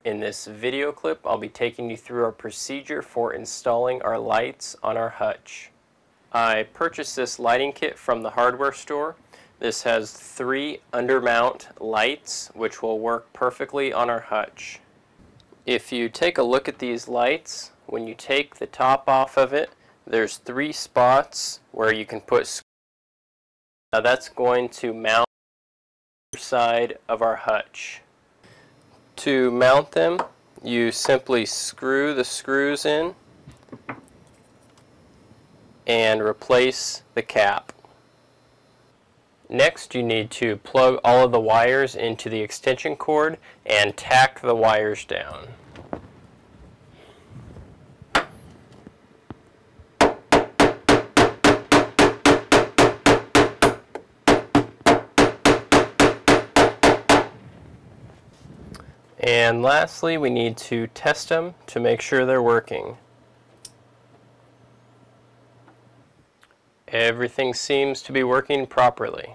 In this video clip, I'll be taking you through our procedure for installing our lights on our hutch. I purchased this lighting kit from the hardware store. This has 3 undermount lights which will work perfectly on our hutch. If you take a look at these lights, when you take the top off of it, there's 3 spots where you can put screws. Now that's going to mount the side of our hutch. To mount them, you simply screw the screws in and replace the cap. Next, you need to plug all of the wires into the extension cord and tack the wires down. And lastly, we need to test them to make sure they're working. Everything seems to be working properly.